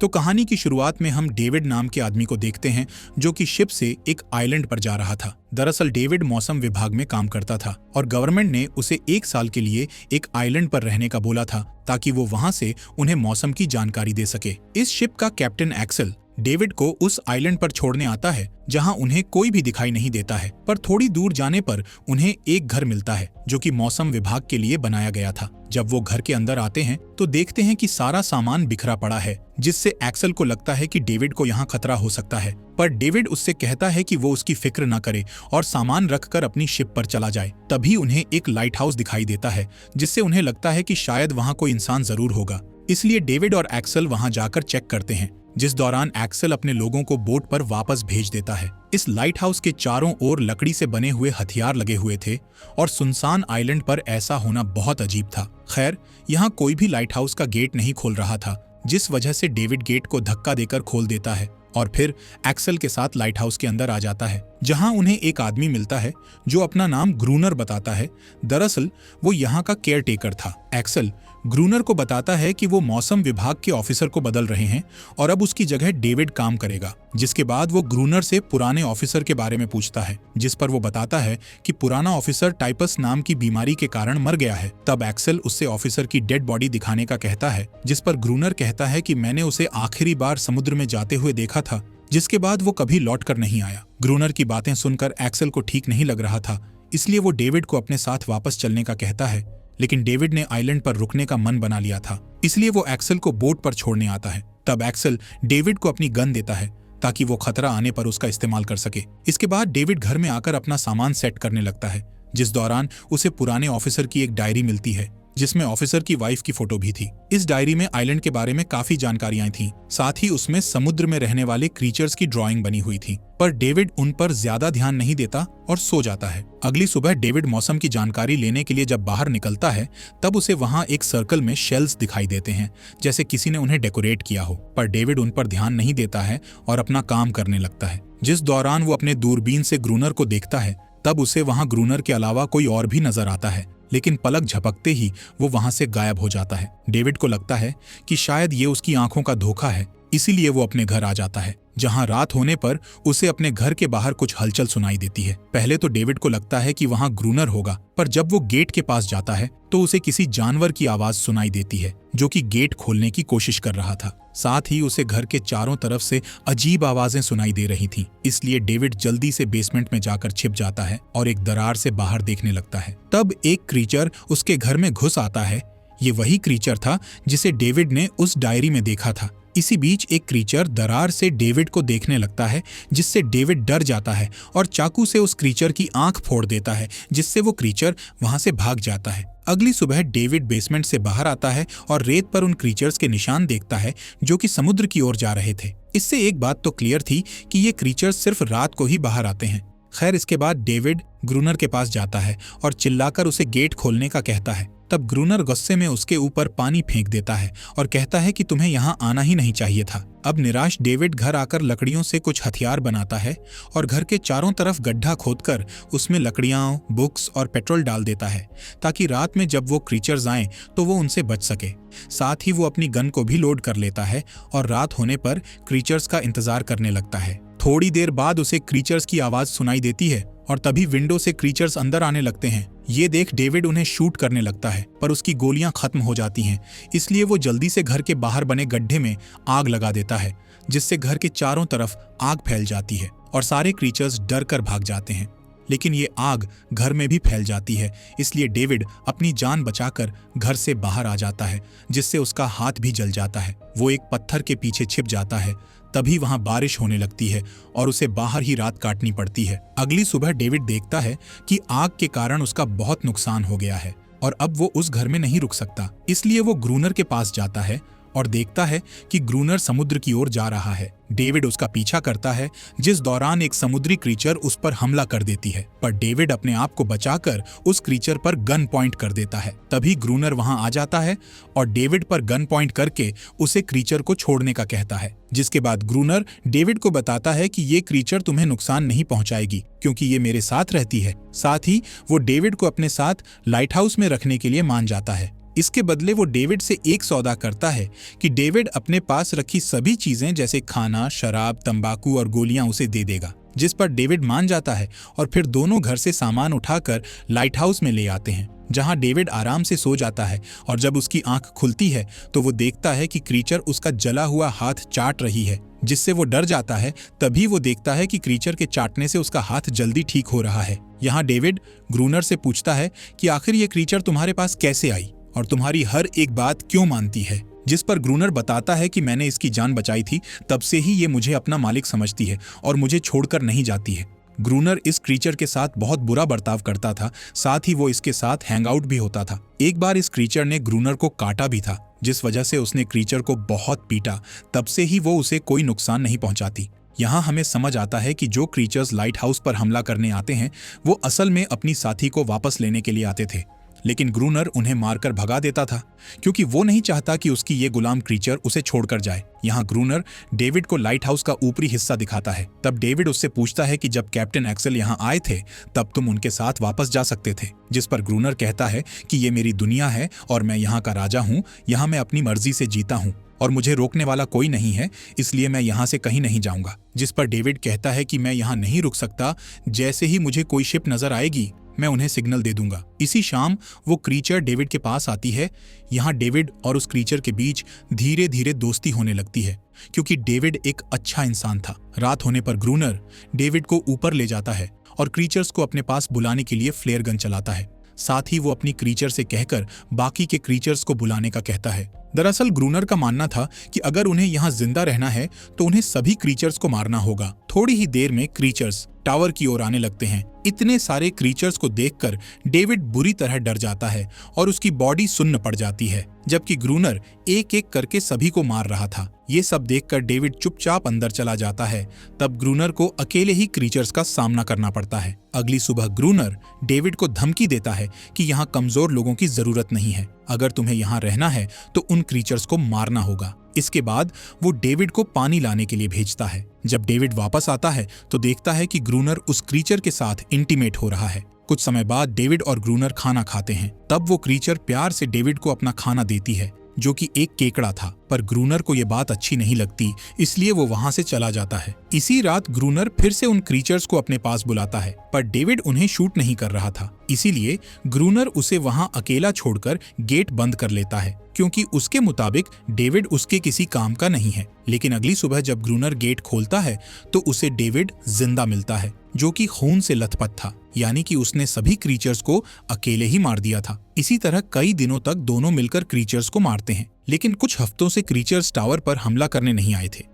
तो कहानी की शुरुआत में हम डेविड नाम के आदमी को देखते हैं जो कि शिप से एक आइलैंड पर जा रहा था। दरअसल डेविड मौसम विभाग में काम करता था और गवर्नमेंट ने उसे 1 साल के लिए एक आइलैंड पर रहने का बोला था ताकि वो वहां से उन्हें मौसम की जानकारी दे सके। इस शिप का कैप्टन एक्सेल डेविड को उस आइलैंड पर छोड़ने आता है जहां उन्हें कोई भी दिखाई नहीं देता है, पर थोड़ी दूर जाने पर उन्हें एक घर मिलता है जो कि मौसम विभाग के लिए बनाया गया था। जब वो घर के अंदर आते हैं तो देखते हैं कि सारा सामान बिखरा पड़ा है, जिससे एक्सेल को लगता है कि डेविड को यहाँ खतरा हो सकता है। पर डेविड उससे कहता है कि वो उसकी फिक्र न करे और सामान रखकर अपनी शिप पर चला जाए। तभी उन्हें एक लाइट हाउस दिखाई देता है, जिससे उन्हें लगता है कि शायद वहाँ कोई इंसान जरूर होगा। इसलिए डेविड और एक्सेल वहाँ जाकर चेक करते हैं, जिस दौरान एक्सेल अपने लोगों को बोट पर वापस भेज देता है। इस लाइट हाउस के चारों ओर लकड़ी से बने हुए हथियार लगे हुए थे और सुनसान आइलैंड पर ऐसा होना बहुत अजीब था। खैर, यहाँ कोई भी लाइट हाउस का गेट नहीं खोल रहा था, जिस वजह से डेविड गेट को धक्का देकर खोल देता है और फिर एक्सेल के साथ लाइट हाउस के अंदर आ जाता है, जहां उन्हें एक आदमी मिलता है जो अपना नाम ग्रूनर बताता है। दरअसल वो यहाँ का केयर टेकर था। एक्सेल ग्रूनर को बताता है कि वो मौसम विभाग के ऑफिसर को बदल रहे हैं और अब उसकी जगह डेविड काम करेगा। जिसके बाद वो ग्रूनर से पुराने ऑफिसर के बारे में पूछता है, जिस पर वो बताता है कि पुराना ऑफिसर टाइपस नाम की बीमारी के कारण मर गया है। तब एक्सेल उससे ऑफिसर की डेड बॉडी दिखाने का कहता है, जिस पर ग्रूनर कहता है कि मैंने उसे आखिरी बार समुद्र में जाते हुए देखा था, जिसके बाद वो कभी लौट कर नहीं आया। ग्रूनर की बातें सुनकर एक्सेल को ठीक नहीं लग रहा था, इसलिए वो डेविड को अपने साथ वापस चलने का कहता है, लेकिन डेविड ने आइलैंड पर रुकने का मन बना लिया था, इसलिए वो एक्सेल को बोट पर छोड़ने आता है। तब एक्सेल डेविड को अपनी गन देता है ताकि वो खतरा आने पर उसका इस्तेमाल कर सके। इसके बाद डेविड घर में आकर अपना सामान सेट करने लगता है, जिस दौरान उसे पुराने ऑफिसर की एक डायरी मिलती है जिसमें ऑफिसर की वाइफ की फोटो भी थी। इस डायरी में आइलैंड के बारे में काफी जानकारियां थीं, साथ ही उसमें समुद्र में रहने वाले क्रीचर्स की ड्राइंग बनी हुई थी। पर डेविड उन पर ज्यादा ध्यान नहीं देता और सो जाता है। अगली सुबह डेविड मौसम की जानकारी लेने के लिए जब बाहर निकलता है, तब उसे वहां एक सर्कल में शेल्स दिखाई देते हैं, जैसे किसी ने उन्हें डेकोरेट किया हो। पर डेविड उन पर ध्यान नहीं देता है और अपना काम करने लगता है। जिस दौरान वो अपने दूरबीन से ग्रूनर को देखता है, तब उसे वहां ग्रूनर के अलावा कोई और भी नजर आता है, लेकिन पलक झपकते ही वो वहां से गायब हो जाता है। डेविड को लगता है कि शायद ये उसकी आंखों का धोखा है, इसीलिए वो अपने घर आ जाता है, जहां रात होने पर उसे अपने घर के बाहर कुछ हलचल सुनाई देती है। पहले तो डेविड को लगता है कि वहां ग्रूनर होगा, पर जब वो गेट के पास जाता है तो उसे किसी जानवर की आवाज सुनाई देती है जो कि गेट खोलने की कोशिश कर रहा था। साथ ही उसे घर के चारों तरफ से अजीब आवाजें सुनाई दे रही थीं, इसलिए डेविड जल्दी से बेसमेंट में जाकर छिप जाता है और एक दरार से बाहर देखने लगता है। तब एक क्रीचर उसके घर में घुस आता है। ये वही क्रीचर था जिसे डेविड ने उस डायरी में देखा था। इसी बीच एक क्रीचर दरार से डेविड को देखने लगता है, जिससे डेविड डर जाता है और चाकू से उस क्रीचर की आंख फोड़ देता है, जिससे वो क्रीचर वहां से भाग जाता है। अगली सुबह डेविड बेसमेंट से बाहर आता है और रेत पर उन क्रीचर्स के निशान देखता है जो कि समुद्र की ओर जा रहे थे। इससे एक बात तो क्लियर थी कि ये क्रीचर्स सिर्फ रात को ही बाहर आते हैं। खैर, इसके बाद डेविड ग्रूनर के पास जाता है और चिल्लाकर उसे गेट खोलने का कहता है। तब ग्रूनर गुस्से में उसके ऊपर पानी फेंक देता है और कहता है कि तुम्हें यहाँ आना ही नहीं चाहिए था। अब निराश डेविड घर आकर लकड़ियों से कुछ हथियार बनाता है और घर के चारों तरफ गड्ढा खोदकर उसमें लकड़ियां, बुक्स और पेट्रोल डाल देता है, ताकि रात में जब वो क्रीचर्स आएं तो वो उनसे बच सके। साथ ही वो अपनी गन को भी लोड कर लेता है और रात होने पर क्रीचर्स का इंतजार करने लगता है। थोड़ी देर बाद उसे क्रीचर्स की आवाज सुनाई देती है और तभी विंडो से क्रीचर्स अंदर आने लगते हैं। ये देख डेविड उन्हें शूट करने लगता है, पर उसकी गोलियां खत्म हो जाती हैं, इसलिए वो जल्दी से घर के बाहर बने गड्ढे में आग लगा देता है, जिससे घर के चारों तरफ आग फैल जाती है और सारे क्रीचर्स डर कर भाग जाते हैं। लेकिन ये आग घर में भी फैल जाती है, इसलिए डेविड अपनी जान बचाकर घर से बाहर आ जाता है, जिससे उसका हाथ भी जल जाता है। वो एक पत्थर के पीछे छिप जाता है। तभी वहां बारिश होने लगती है और उसे बाहर ही रात काटनी पड़ती है। अगली सुबह डेविड देखता है कि आग के कारण उसका बहुत नुकसान हो गया है और अब वो उस घर में नहीं रुक सकता, इसलिए वो ग्रूनर के पास जाता है और देखता है कि ग्रूनर समुद्र की ओर जा रहा है। डेविड उसका पीछा करता है, जिस दौरान एक समुद्री क्रीचर उस पर हमला कर देती है, पर डेविड अपने आप को बचाकर उस क्रीचर पर गन पॉइंट कर देता है। तभी ग्रूनर वहां आ जाता है और डेविड पर गन पॉइंट करके उसे क्रीचर को छोड़ने का कहता है, जिसके बाद ग्रूनर डेविड को बताता है कि ये क्रीचर तुम्हें नुकसान नहीं पहुंचाएगी क्योंकि ये मेरे साथ रहती है। साथ ही वो डेविड को अपने साथ लाइट हाउस में रखने के लिए मान जाता है। इसके बदले वो डेविड से एक सौदा करता है कि डेविड अपने पास रखी सभी चीजें जैसे खाना, शराब, तंबाकू और गोलियां उसे दे देगा, जिस पर डेविड मान जाता है और फिर दोनों घर से सामान उठाकर लाइट हाउस में ले आते हैं, जहां डेविड आराम से सो जाता है। और जब उसकी आंख खुलती है तो वो देखता है कि क्रीचर उसका जला हुआ हाथ चाट रही है, जिससे वो डर जाता है। तभी वो देखता है कि क्रीचर के चाटने से उसका हाथ जल्दी ठीक हो रहा है। यहाँ डेविड ग्रूनर से पूछता है कि आखिर ये क्रीचर तुम्हारे पास कैसे आई और तुम्हारी हर एक बात क्यों मानती है, जिस पर ग्रूनर बताता है कि मैंने इसकी जान बचाई थी, तब से ही ये मुझे अपना मालिक समझती है और मुझे छोड़कर नहीं जाती है। ग्रूनर इस क्रीचर के साथ बहुत बुरा बर्ताव करता था, साथ ही वो इसके साथ हैंगआउट भी होता था। एक बार इस क्रीचर ने ग्रूनर को काटा भी था, जिस वजह से उसने क्रीचर को बहुत पीटा। तब से ही वो उसे कोई नुकसान नहीं पहुंचाती। यहाँ हमें समझ आता है कि जो क्रीचर्स लाइट हाउस पर हमला करने आते हैं वो असल में अपनी साथी को वापस लेने के लिए आते थे, लेकिन ग्रूनर उन्हें मारकर भगा देता था क्योंकि वो नहीं चाहता कि उसकी ये गुलाम क्रीचर उसे छोड़कर जाए। यहाँ ग्रूनर डेविड को लाइट हाउस का ऊपरी हिस्सा दिखाता है। तब डेविड उससे पूछता है कि जब कैप्टन एक्सेल यहाँ आए थे तब तुम उनके साथ वापस जा सकते थे, जिस पर ग्रूनर कहता है कि ये मेरी दुनिया है और मैं यहाँ का राजा हूँ। यहाँ मैं अपनी मर्जी से जीता हूँ और मुझे रोकने वाला कोई नहीं है, इसलिए मैं यहाँ से कहीं नहीं जाऊँगा। जिस पर डेविड कहता है कि मैं यहाँ नहीं रुक सकता, जैसे ही मुझे कोई शिप नजर आएगी मैं उन्हें सिग्नल दे दूंगा। इसी शाम वो क्रीचर डेविड के पास आती है। यहाँ डेविड और उस क्रीचर के बीच धीरे धीरे दोस्ती होने लगती है क्योंकि डेविड एक अच्छा इंसान था। रात होने पर ग्रूनर डेविड को ऊपर ले जाता है और क्रीचर्स को अपने पास बुलाने के लिए फ्लेयर गन चलाता है। साथ ही वो अपनी क्रीचर से कहकर बाकी के क्रीचर्स को बुलाने का कहता है। दरअसल ग्रूनर का मानना था कि अगर उन्हें यहाँ जिंदा रहना है तो उन्हें सभी क्रीचर्स को मारना होगा। थोड़ी ही देर में क्रीचर्स टावर की ओर आने लगते हैं। इतने सारे क्रीचर्स को देखकर डेविड बुरी तरह डर जाता है और उसकी बॉडी सुन्न पड़ जाती है, जबकि ग्रूनर एक एक करके सभी को मार रहा था। ये सब देखकर डेविड चुपचाप अंदर चला जाता है। तब ग्रूनर को अकेले ही क्रीचर्स का सामना करना पड़ता है। अगली सुबह ग्रूनर डेविड को धमकी देता है कि यहाँ कमजोर लोगों की जरूरत नहीं है, अगर तुम्हें यहाँ रहना है तो उन क्रीचर्स को मारना होगा। इसके बाद वो डेविड को पानी लाने के लिए भेजता है। जब डेविड वापस आता है तो देखता है कि ग्रूनर उस क्रीचर के साथ इंटीमेट हो रहा है। कुछ समय बाद डेविड और ग्रूनर खाना खाते हैं। तब वो क्रीचर प्यार से डेविड को अपना खाना देती है, जो कि एक केकड़ा था, पर ग्रूनर को ये बात अच्छी नहीं लगती, इसलिए वो वहां से चला जाता है। इसी रात ग्रूनर फिर से उन क्रीचर्स को अपने पास बुलाता है, पर डेविड उन्हें शूट नहीं कर रहा था, इसीलिए ग्रूनर उसे वहां अकेला छोड़कर गेट बंद कर लेता है, क्योंकि उसके मुताबिक डेविड उसके किसी काम का नहीं है। लेकिन अगली सुबह जब ग्रूनर गेट खोलता है तो उसे डेविड जिंदा मिलता है, जो कि खून से लथपथ था, यानी कि उसने सभी क्रीचर्स को अकेले ही मार दिया था। इसी तरह कई दिनों तक दोनों मिलकर क्रीचर्स को मारते हैं, लेकिन कुछ हफ्तों से क्रीचर्स टावर पर हमला करने नहीं आए थे।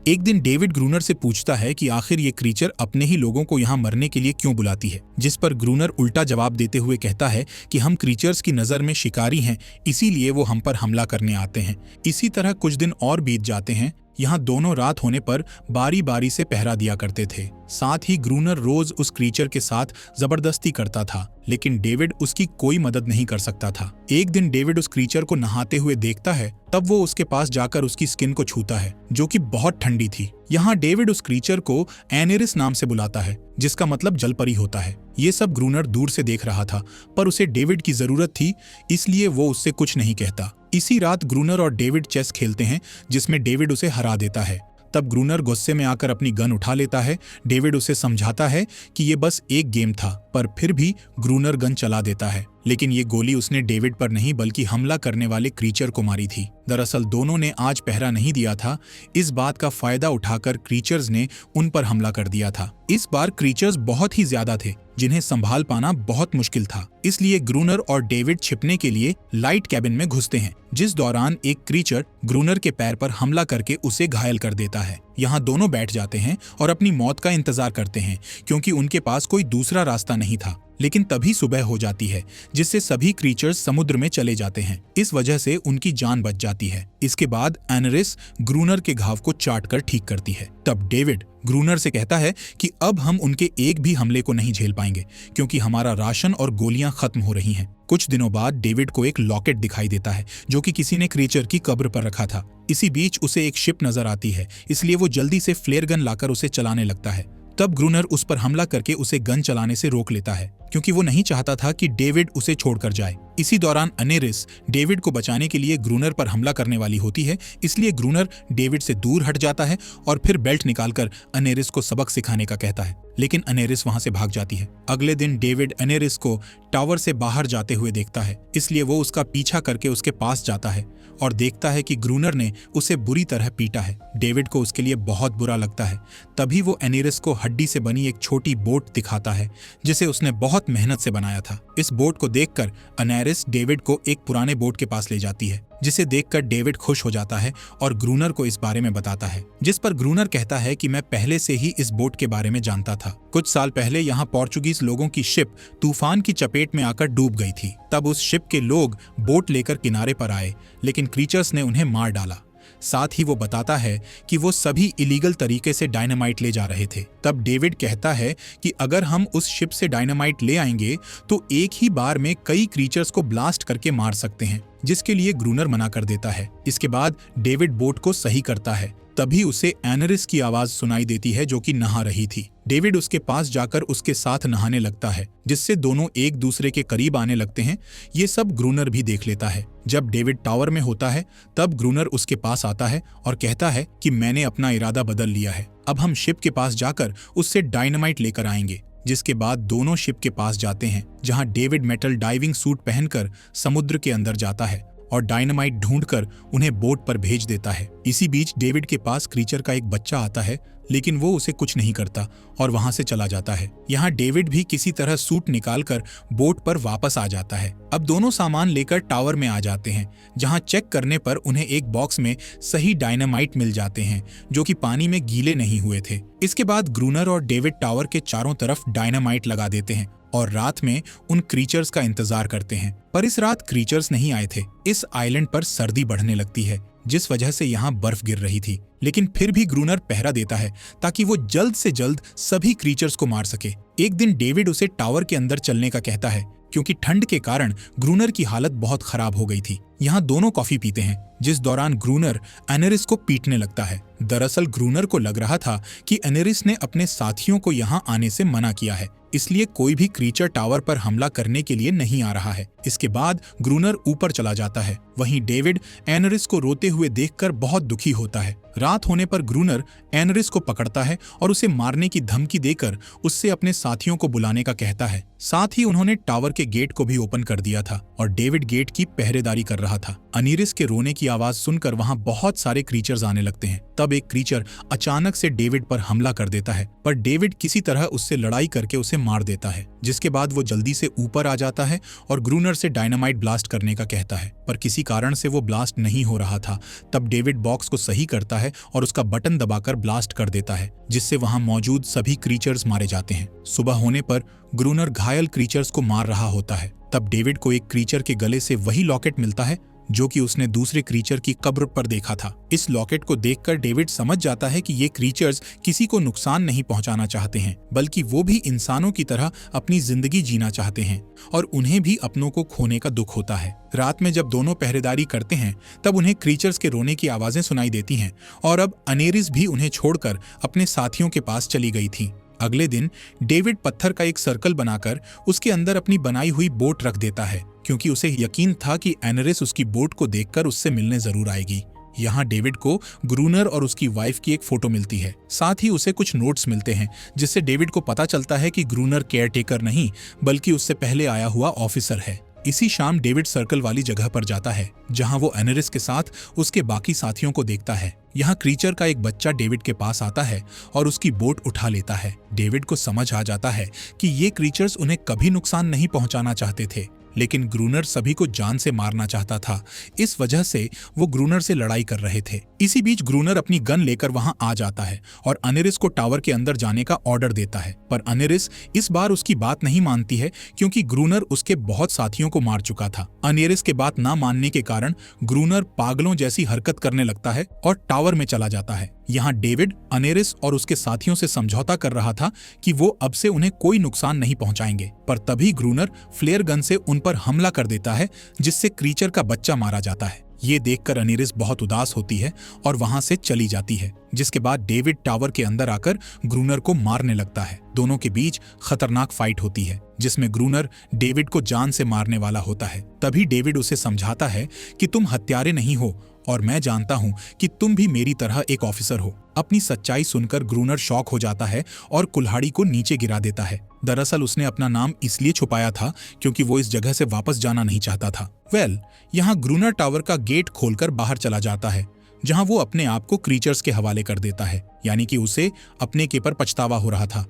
एक दिन डेविड ग्रूनर से पूछता है कि आखिर ये क्रीचर अपने ही लोगों को यहाँ मरने के लिए क्यों बुलाती है, जिस पर ग्रूनर उल्टा जवाब देते हुए कहता है कि हम क्रीचर्स की नजर में शिकारी हैं, इसीलिए वो हम पर हमला करने आते हैं। इसी तरह कुछ दिन और बीत जाते हैं। यहाँ दोनों रात होने पर बारी बारी से पहरा दिया करते थे। साथ ही ग्रूनर रोज उस क्रीचर के साथ जबरदस्ती करता था, लेकिन डेविड उसकी कोई मदद नहीं कर सकता था। एक दिन डेविड उस क्रीचर को नहाते हुए देखता है, तब वो उसके पास जाकर उसकी स्किन को छूता है, जो कि बहुत ठंडी थी। यहाँ डेविड उस क्रीचर को एनेरिस नाम से बुलाता है, जिसका मतलब जलपरी होता है। ये सब ग्रूनर दूर से देख रहा था, पर उसे डेविड की जरूरत थी, इसलिए वो उससे कुछ नहीं कहता। इसी रात ग्रूनर और डेविड चेस खेलते हैं, जिसमें डेविड उसे हरा देता है। तब ग्रूनर गुस्से में आकर अपनी गन उठा लेता है। डेविड उसे समझाता है कि ये बस एक गेम था, पर फिर भी ग्रूनर गन चला देता है, लेकिन ये गोली उसने डेविड पर नहीं बल्कि हमला करने वाले क्रीचर को मारी थी। दरअसल दोनों ने आज पहरा नहीं दिया था। इस बात का फायदा उठाकर क्रीचर्स ने उन पर हमला कर दिया था। इस बार क्रीचर्स बहुत ही ज्यादा थे, जिन्हें संभाल पाना बहुत मुश्किल था, इसलिए ग्रूनर और डेविड छिपने के लिए लाइट कैबिन में घुसते हैं, जिस दौरान एक क्रीचर ग्रूनर के पैर पर हमला करके उसे घायल कर देता है। यहाँ दोनों बैठ जाते हैं और अपनी मौत का इंतजार करते हैं, क्योंकि उनके पास कोई दूसरा रास्ता नहीं था। लेकिन तभी सुबह हो जाती है, जिससे सभी क्रीचर्स समुद्र में चले जाते हैं। इस वजह से उनकी जान बच जाती है। इसके बाद एनेरिस ग्रूनर के घाव को चाट कर ठीक करती है। तब डेविड ग्रूनर से कहता है कि अब हम उनके एक भी हमले को नहीं झेल पाएंगे, क्योंकि हमारा राशन और गोलियां खत्म हो रही हैं। कुछ दिनों बाद डेविड को एक लॉकेट दिखाई देता है, जो कि किसी ने क्रीचर की कब्र पर रखा था। इसी बीच उसे एक शिप नजर आती है, इसलिए वो जल्दी से फ्लेयर गन लाकर उसे चलाने लगता है। तब ग्रूनर उस पर हमला करके उसे गन चलाने से रोक लेता है, क्योंकि वो नहीं चाहता था कि डेविड उसे छोड़कर जाए। इसी दौरान अनेरिस डेविड को बचाने के लिए ग्रूनर पर हमला करने वाली होती है, इसलिए ग्रूनर डेविड से दूर हट जाता है और फिर बेल्ट निकालकर अनेरिस को सबक सिखाने का कहता है, लेकिन अनेरिस वहां से भाग जाती है। अगले दिन डेविड अनेरिस को टावर से बाहर जाते हुए देखता है, इसलिए वो उसका पीछा करके उसके पास जाता है और देखता है कि ग्रूनर ने उसे बुरी तरह पीटा है। डेविड को उसके लिए बहुत बुरा लगता है। तभी वो अनेरिस को हड्डी से बनी एक छोटी बोट दिखाता है जिसे उसने बहुत मेहनत से बनाया था। इस बोट को देखकर अनेरिस डेविड को एक पुराने बोट के पास ले जाती है, जिसे देखकर डेविड खुश हो जाता है और ग्रूनर को इस बारे में बताता है, जिस पर ग्रूनर कहता है कि मैं पहले से ही इस बोट के बारे में जानता था। कुछ साल पहले यहाँ पोर्चुगीज लोगों की शिप तूफान की चपेट में आकर डूब गई थी। तब उस शिप के लोग बोट लेकर किनारे पर आए, लेकिन क्रीचर्स ने उन्हें मार डाला। साथ ही वो बताता है कि वो सभी इलीगल तरीके से डायनामाइट ले जा रहे थे। तब डेविड कहता है कि अगर हम उस शिप से डायनामाइट ले आएंगे तो एक ही बार में कई क्रीचर्स को ब्लास्ट करके मार सकते हैं, जिसके लिए ग्रूनर मना कर देता है। इसके बाद डेविड बोट को सही करता है। तभी उसे एनेरिस की आवाज सुनाई देती है जो कि नहा रही थी। डेविड उसके पास जाकर उसके साथ नहाने लगता है, जिससे दोनों एक दूसरे के करीब आने लगते हैं। ये सब ग्रूनर भी देख लेता है। जब डेविड टावर में होता है तब ग्रूनर उसके पास आता है और कहता है कि मैंने अपना इरादा बदल लिया है, अब हम शिप के पास जाकर उससे डायनामाइट लेकर आएंगे। जिसके बाद दोनों शिप के पास जाते हैं, जहां डेविड मेटल डाइविंग सूट पहनकर समुद्र के अंदर जाता है और डायनामाइट ढूंढकर उन्हें बोट पर भेज देता है। इसी बीच डेविड के पास क्रीचर का एक बच्चा आता है, लेकिन वो उसे कुछ नहीं करता और वहां से चला जाता है। यहाँ डेविड भी किसी तरह सूट निकालकर बोट पर वापस आ जाता है। अब दोनों सामान लेकर टावर में आ जाते हैं, जहां चेक करने पर उन्हें एक बॉक्स में सही डायनामाइट मिल जाते हैं, जो कि पानी में गीले नहीं हुए थे। इसके बाद ग्रूनर और डेविड टावर के चारों तरफ डायनामाइट लगा देते हैं और रात में उन क्रीचर्स का इंतजार करते हैं। पर इस रात क्रीचर्स नहीं आए थे। इस आइलैंड पर सर्दी बढ़ने लगती है, जिस वजह से यहाँ बर्फ गिर रही थी, लेकिन फिर भी ग्रूनर पहरा देता है ताकि वो जल्द से जल्द सभी क्रीचर्स को मार सके। एक दिन डेविड उसे टावर के अंदर चलने का कहता है, क्योंकि ठंड के कारण ग्रूनर की हालत बहुत खराब हो गई थी। यहाँ दोनों कॉफी पीते हैं, जिस दौरान ग्रूनर एनेरिस को पीटने लगता है। दरअसल ग्रूनर को लग रहा था कि एनेरिस ने अपने साथियों को यहाँ आने से मना किया है, इसलिए कोई भी क्रीचर टावर पर हमला करने के लिए नहीं आ रहा है। इसके बाद ग्रूनर ऊपर चला जाता है। वहीं डेविड एनेरिस को रोते हुए देखकर बहुत दुखी होता है। रात होने पर ग्रूनर एनेरिस को पकड़ता है और उसे मारने की धमकी देकर उससे अपने साथियों को बुलाने का कहता है। साथ ही उन्होंने टावर के गेट को भी ओपन कर दिया था और डेविड गेट की पहरेदारी कर रहा था। अनीरिस के रोने की आवाज सुनकर वहां बहुत सारे क्रीचर्स आने लगते हैं। तब एक क्रीचर अचानक से डेविड पर हमला कर देता है, पर डेविड किसी तरह उससे लड़ाई करके उसे मार देता है। जिसके बाद वो जल्दी से ऊपर आ जाता है और ग्रूनर से डायनामाइट ब्लास्ट करने का कहता है, पर किसी कारण से वो ब्लास्ट नहीं हो रहा था। तब डेविड बॉक्स को सही करता है और उसका बटन दबाकर ब्लास्ट कर देता है, जिससे वहां मौजूद सभी क्रीचर्स मारे जाते हैं। सुबह होने पर ग्रूनर घायल क्रीचर्स को मार रहा होता है। तब डेविड को एक क्रीचर के गले से वही लॉकेट मिलता है जो कि उसने दूसरे क्रीचर की कब्र पर देखा था। इस लॉकेट को देखकर डेविड समझ जाता है कि ये क्रीचर्स किसी को नुकसान नहीं पहुंचाना चाहते हैं, बल्कि वो भी इंसानों की तरह अपनी जिंदगी जीना चाहते हैं और उन्हें भी अपनों को खोने का दुख होता है। रात में जब दोनों पहरेदारी करते हैं तब उन्हें क्रीचर्स के रोने की आवाजें सुनाई देती हैं और अब अनेरिस भी उन्हें छोड़कर अपने साथियों के पास चली गई थी। अगले दिन डेविड पत्थर का एक सर्कल बनाकर उसके अंदर अपनी बनाई हुई बोट रख देता है, क्योंकि उसे यकीन था कि एनेरिस उसकी बोट को देखकर उससे मिलने जरूर आएगी। यहाँ डेविड को ग्रूनर और उसकी वाइफ की एक फोटो मिलती है। साथ ही उसे कुछ नोट्स मिलते हैं, जिससे डेविड को पता चलता है कि ग्रूनर केयरटेकर नहीं बल्कि उससे पहले आया हुआ ऑफिसर है। इसी शाम डेविड सर्कल वाली जगह पर जाता है, जहां वो एनेरिस के साथ उसके बाकी साथियों को देखता है। यहाँ क्रीचर का एक बच्चा डेविड के पास आता है और उसकी बोट उठा लेता है। डेविड को समझ आ जाता है कि ये क्रीचर्स उन्हें कभी नुकसान नहीं पहुंचाना चाहते थे, लेकिन ग्रूनर सभी को जान से मारना चाहता था। इस वजह से वो ग्रूनर से लड़ाई कर रहे थे। इसी बीच ग्रूनर अपनी गन लेकर वहां आ जाता है और अनेरिस को टावर के अंदर जाने का ऑर्डर देता है, पर अनेरिस इस बार उसकी बात नहीं मानती है, क्योंकि ग्रूनर उसके बहुत साथियों को मार चुका था। अनेरिस के बात ना मानने के कारण ग्रूनर पागलों जैसी हरकत करने लगता है और टावर में चला जाता है। यहाँ डेविड अनेरिस और उसके साथियों से समझौता कर रहा था कि वो अब से उन्हें कोई नुकसान नहीं पहुंचाएंगे, पर तभी ग्रूनर फ्लेयर गन से उन पर हमला कर देता है, जिससे क्रीचर का बच्चा मारा जाता है। ये देखकर अनेरिस बहुत उदास होती है और वहां से चली जाती है, जिसके बाद डेविड टावर के अंदर आकर ग्रूनर को मारने लगता है। दोनों के बीच खतरनाक फाइट होती है, जिसमें ग्रूनर डेविड को जान से मारने वाला होता है। तभी डेविड उसे समझाता है कि तुम हत्यारे नहीं हो और मैं जानता हूं कि तुम भी मेरी तरह एक ऑफिसर हो। अपनी सच्चाई सुनकर ग्रूनर शॉक हो जाता है और कुल्हाड़ी को नीचे गिरा देता है। दरअसल उसने अपना नाम इसलिए छुपाया था क्योंकि वो इस जगह से वापस जाना नहीं चाहता था। यहाँ ग्रूनर टावर का गेट खोलकर बाहर चला जाता है, जहां वो अपने आप को क्रीचर्स के हवाले कर देता है, यानी कि उसे अपने के पर पछतावा हो रहा था।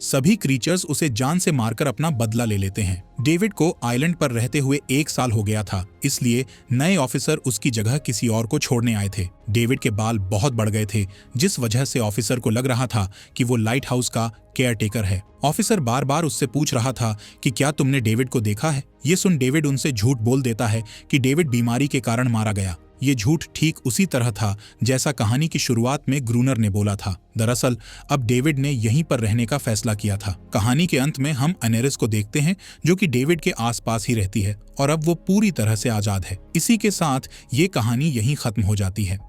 सभी क्रीचर्स उसे जान से मारकर अपना बदला ले लेते हैं। डेविड को आइलैंड पर रहते हुए 1 साल हो गया था, इसलिए नए ऑफिसर उसकी जगह किसी और को छोड़ने आए थे। डेविड के बाल बहुत बढ़ गए थे, जिस वजह से ऑफिसर को लग रहा था कि वो लाइट हाउस का केयरटेकर है। ऑफिसर बार बार उससे पूछ रहा था कि क्या तुमने डेविड को देखा है। ये सुन डेविड उनसे झूठ बोल देता है कि डेविड बीमारी के कारण मारा गया। ये झूठ ठीक उसी तरह था जैसा कहानी की शुरुआत में ग्रूनर ने बोला था। दरअसल अब डेविड ने यहीं पर रहने का फैसला किया था। कहानी के अंत में हम अनेरिस को देखते हैं, जो कि डेविड के आसपास ही रहती है और अब वो पूरी तरह से आजाद है। इसी के साथ ये कहानी यहीं खत्म हो जाती है।